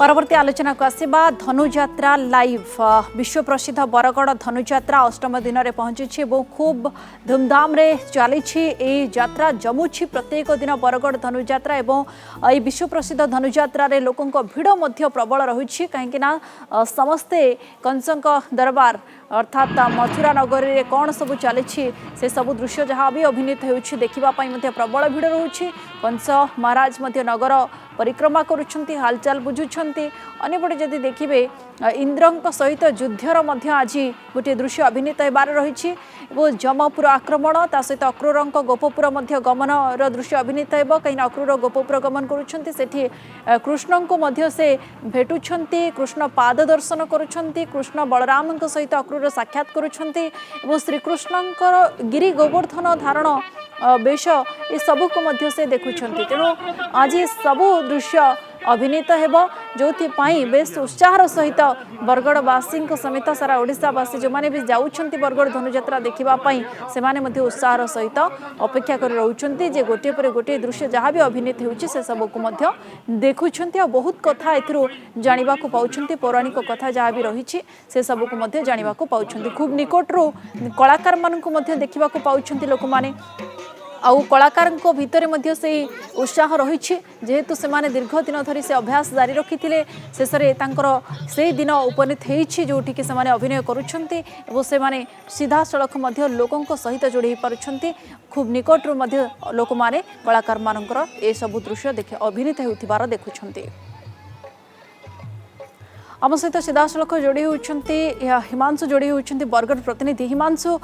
परवर्ती आलोचना को आसवा धनुजात्रा लाइव विश्व प्रसिद्ध बरगढ़ धनुजात्रा अष्टम दिन में पहुंची खूब धूमधाम रे चली यात्रा जमुची प्रत्येक दिन बरगढ़ धनुजात्रा और विश्व प्रसिद्ध धनुजात्रा रे लोकों भिड़ प्रबल रही कहीं समस्ते कंसक दरबार अर्थात मथुरा नगरी रे कौन सब चली से सब दृश्य जहाँ भी अभिनीत हो देखा प्रबल भिड़ रोचे कंस महाराज नगर परिक्रमा करुछंती हालचाल बुझुछंती अन्यपटे जदि देखिबे इंद्रंक सहित युद्धर मध्य आज गोटे दृश्य अभिनीत होबार रही जमपुर आक्रमण ता सहित अक्रूरंक गोपपुर मध्य गमन दृश्य अभिनीत होब कहीं अक्रूर गोपपुर गमन करुछंती सेठी कृष्ण को मध्य से भेटुछंती कृष्ण पाद दर्शन करुछंती कृष्ण बलराम सहित अक्रूर साक्षात करुछंती श्रीकृष्णंकर गिरी गोवर्धन धारण बेश ये सबू को मध्य से देखुंट तेणु आज सबू दृश्य अभिनीत हेब जो बेस उत्साह सहित बरगढ़वासी समेत सारा ओडिशावासी जो मैंने भी जाऊँच बरगढ़ धनुजात्रा देखापी से उत्साह सहित अपेक्षा कर रोचे जे गोटे पर गोटे दृश्य जहाँ भी अभिनीत हो सब को देखुंट बहुत कथा ए जानवा पाँच पौराणिक कथा जहाँ भी रही से सब को जानवा पाँच खूब निकटू कलाकार मानू देखा पाँच लोक मैंने आउ कलाकार भितर से उत्साह रही जेहेतु से माने दीर्घ दिन धरी से अभ्यास जारी रखी शेष में से दिन उपनीत होती जोटि से अभिनय करुँचे से सीधा सड़क लोकों सहित जोड़ी पार्टी खूब निकटू लोक मैंने कलाकार मानकर ए सबु दृश्य अभिनीत होथिबार देखुंट आम सहित सीधासलख जोड़ी होती हिमांशु जोड़ी होती बरगढ़ प्रतिनिधि हिमांशु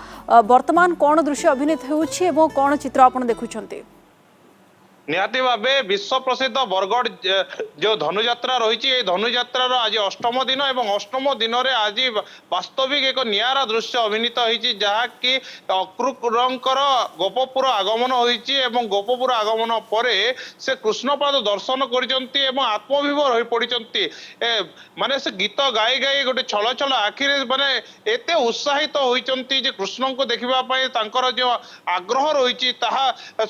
वर्तमान कौन दृश्य अभिनीत हो कौन चित्र आपड़ देखुंट निहाती भावे विश्व प्रसिद्ध बरगढ़ जो धनुजात्रा रही धनुजात्रार आज अष्टम दिन और अष्टम दिन में आज वास्तविक एक नियारा दृश्य अभिनीत होती जहाँकि अक्रूरंकर गोपपुर आगमन होती गोपपुर आगमन पर से कृष्णपाद दर्शन कर आत्मविभोर हो पड़ती माने से गीत गाई गाई गोटे छल छल आखिरे माने एते उत्साहित होती कृष्ण को देखा जो आग्रह रही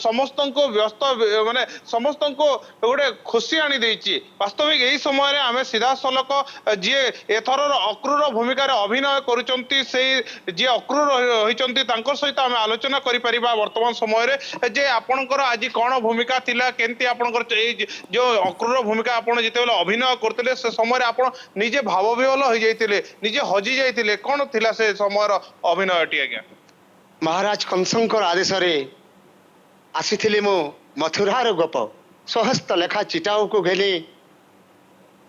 समस्त को व्यस्त माने समस्त को गोटे खुशी आनी देछि वास्तविक यही समय आम सीधा सलक जी एथर अक्रूर भूमिकार अभिनय करुचंती से जी अक्रूर होइचंती तांकर सहित आम आलोचना करि परिबा वर्तमान समय रे जे आपनकर आज कौन भूमिका थिला केंती आपनकर जो अक्रूर भूमिका आपण जेतेबेले अभिनय करथिले से समय रे आपण निजे भावविहल हो जाइतिले निजे हजी जाइतिले कौन थिला से समय अभिनयटी आज्ञा महाराज कंसंकर आदेश रे आसीथिले मो मथुरार गोप सहस्त लेखा चिटाऊ को घेली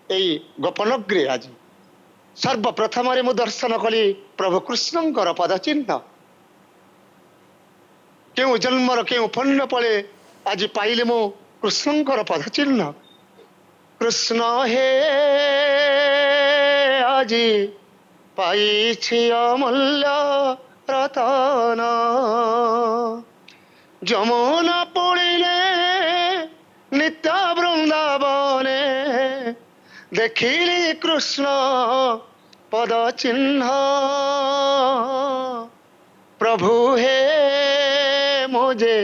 यही गोपनग्रे आज सर्वप्रथम मु दर्शन कली प्रभु कृष्णंकर पदचिन्ह क्यों जन्मर क्यों पुण्य पले आज पाइले मु कृष्णंकर पदचिन्ह कृष्ण हे आज पाइछि अमूल्य रतन जमुना पड़िले नित्य वृंदावने देखिली कृष्ण पद चिन्ह प्रभु हे मुझे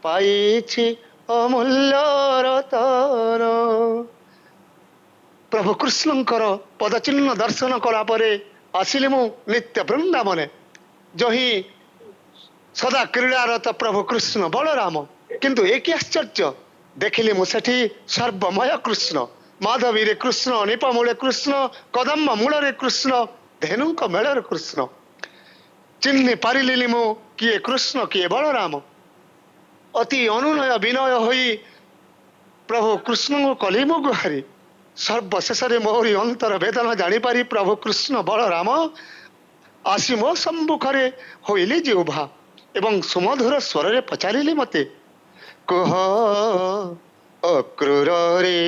पाइछि अमूल्य रतन प्रभु कृष्णंकर पद चिन्ह दर्शन कला परे आसिले मु नित्य वृंदावने जो ही सदा क्रीड़ारत प्रभु कृष्ण बलराम किंतु एक आश्चर्य देखिले मुसेठी सर्वमय कृष्ण माधवी रे कृष्ण निपमूले कृष्ण कदम्ब मूल रे कृष्ण धेनुक मेल कृष्ण चिन्ह पारिली मु किए कृष्ण किए बलराम अति अनुनय विनय होई प्रभु कृष्ण को कली मु गुहारी सर्वशेष मोहरी अंतर वेदना जानीपारी प्रभु कृष्ण बलराम आसी मो सम्मुखरे होइली जिह्वा एवं सुमधुर स्वर रे पचारिले मते कह अक्रूर रे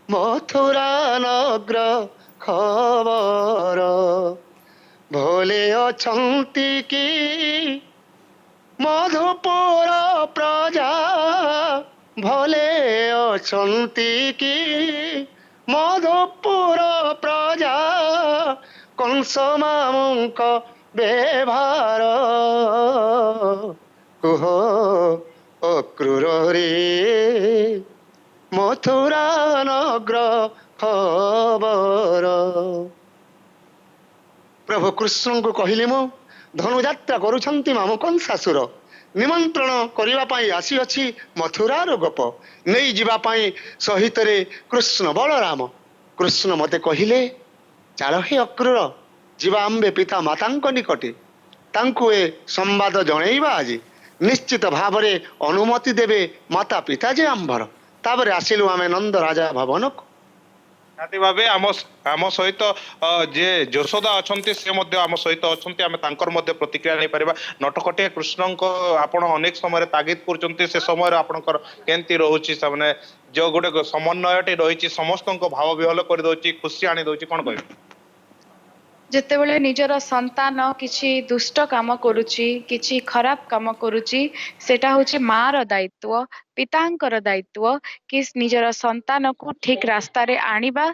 मथुरा नगर खबर भोले अछंती की मधुपुर प्रजा भोले अछंती की मधुपुर प्रजा कंस मामुंक व्यवहार कुह अक्रूर रे ମଥୁରା ନଗର ଖବର। ପ୍ରଭୁ କୃଷ୍ଣଙ୍କୁ କହିଲି ମୁଁ ଧନୁଯାତ୍ରା କରୁଛନ୍ତି ମାମୁ କଂସାସୁର, ନିମନ୍ତ୍ରଣ କରିବା ପାଇଁ ଆସିଅଛି ମଥୁରାର ଗୋପ, ନେଇଯିବା ପାଇଁ ସହିତରେ କୃଷ୍ଣ ବଳରାମ। କୃଷ୍ଣ ମୋତେ କହିଲେ ଚାଲ হে ଅକ୍ରୂର, ଯିବା ଆମ୍ଭେ ପିତା ମାତାଙ୍କ ନିକଟେ, ତାଙ୍କୁ ଏ ସମ୍ବାଦ ଜଣେଇବା ଆଜି। ନିଶ୍ଚିତ ଭାବରେ ଅନୁମତି ଦେବେ ମାତା ପିତା ଯେ ଆମ୍ଭର। ତାପରେ ଆସିଲୁ ଆମେ ନନ୍ଦ ରାଜା ଭବନକୁ। ନିହାତି ଭାବେ ଆମ ସହିତ ଯିଏ ଯଶୋଦା ଅଛନ୍ତି ସେ ମଧ୍ୟ ଆମ ସହିତ ଅଛନ୍ତି, ଆମେ ତାଙ୍କର ମଧ୍ୟ ପ୍ରତିକ୍ରିୟା ନେଇପାରିବା। ନଟଖଟିଆ କୃଷ୍ଣଙ୍କ ଆପଣ ଅନେକ ସମୟରେ ତାଗିଦ କରୁଛନ୍ତି, ସେ ସମୟରେ ଆପଣଙ୍କର କେମିତି ରହୁଛି? ସେମାନେ ଯୋଉ ଗୋଟେ ସମନ୍ୱୟଟି ରହିଛି ସମସ୍ତଙ୍କ ଭାବ ବିହ୍ୱଳ କରିଦଉଛି, ଖୁସି ଆଣି ଦଉଛି, କଣ କହିବେ? ଯେତେବେଳେ ନିଜର ସନ୍ତାନ କିଛି ଦୁଷ୍ଟ କାମ କରୁଛି, କିଛି ଖରାପ କାମ କରୁଛି, ସେଟା ହଉଛି ମାର ଦାୟିତ୍ୱ, ପିତାଙ୍କର ଦାୟିତ୍ୱ କି ନିଜର ସନ୍ତାନକୁ ଠିକ ରାସ୍ତାରେ ଆଣିବା।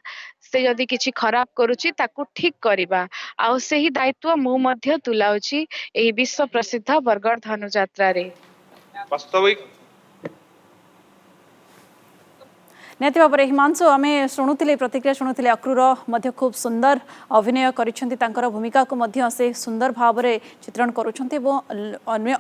ସେ ଯଦି କିଛି ଖରାପ କରୁଛି ତାକୁ ଠିକ କରିବା, ଆଉ ସେହି ଦାୟିତ୍ୱ ମୁଁ ମଧ୍ୟ ତୁଲାଉଛି ଏହି ବିଶ୍ୱ ପ୍ରସିଦ୍ଧ ବରଗଡ଼ ଧନୁଯାତ୍ରାରେ। ବାସ୍ତବିକ ନିହାତି ଭାବରେ ହିମାଂଶୁ, ଆମେ ଶୁଣୁଥିଲେ ପ୍ରତିକ୍ରିୟା ଶୁଣୁଥିଲେ, ଅକ୍ରୁର ମଧ୍ୟ ଖୁବ୍ ସୁନ୍ଦର ଅଭିନୟ କରିଛନ୍ତି, ତାଙ୍କର ଭୂମିକାକୁ ମଧ୍ୟ ସେ ସୁନ୍ଦର ଭାବରେ ଚିତ୍ରଣ କରୁଛନ୍ତି। ଏବଂ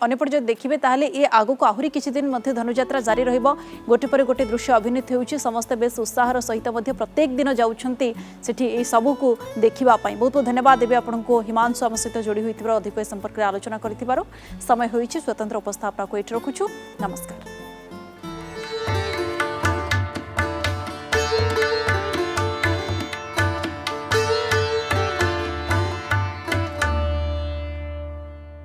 ଅନ୍ୟପଟେ ଯଦି ଦେଖିବେ ତାହେଲେ ଏ ଆଗକୁ ଆହୁରି କିଛି ଦିନ ମଧ୍ୟ ଧନୁଯାତ୍ରା ଜାରି ରହିବ। ଗୋଟେ ପରେ ଗୋଟେ ଦୃଶ୍ୟ ଅଭିନୀତ ହେଉଛି, ସମସ୍ତେ ବେଶ ଉତ୍ସାହର ସହିତ ମଧ୍ୟ ପ୍ରତ୍ୟେକ ଦିନ ଯାଉଛନ୍ତି ସେଠି এই ସବୁକୁ ଦେଖିବା ପାଇଁ। ବହୁତ ବହୁତ ଧନ୍ୟବାଦ ଦେବେ ଆପଣଙ୍କୁ ହିମାଂଶୁ, ଆମ ସହିତ ଯୋଡ଼ି ହୋଇଥିବାର ଅଧିକ ଏ ସମ୍ପର୍କରେ ଆଲୋଚନା କରିଥିବାରୁ। ସମୟ ହୋଇଛି ସ୍ୱତନ୍ତ୍ର ଉପସ୍ଥାପନାକୁ ଏଠି ରଖୁଛୁ। ନମସ୍କାର।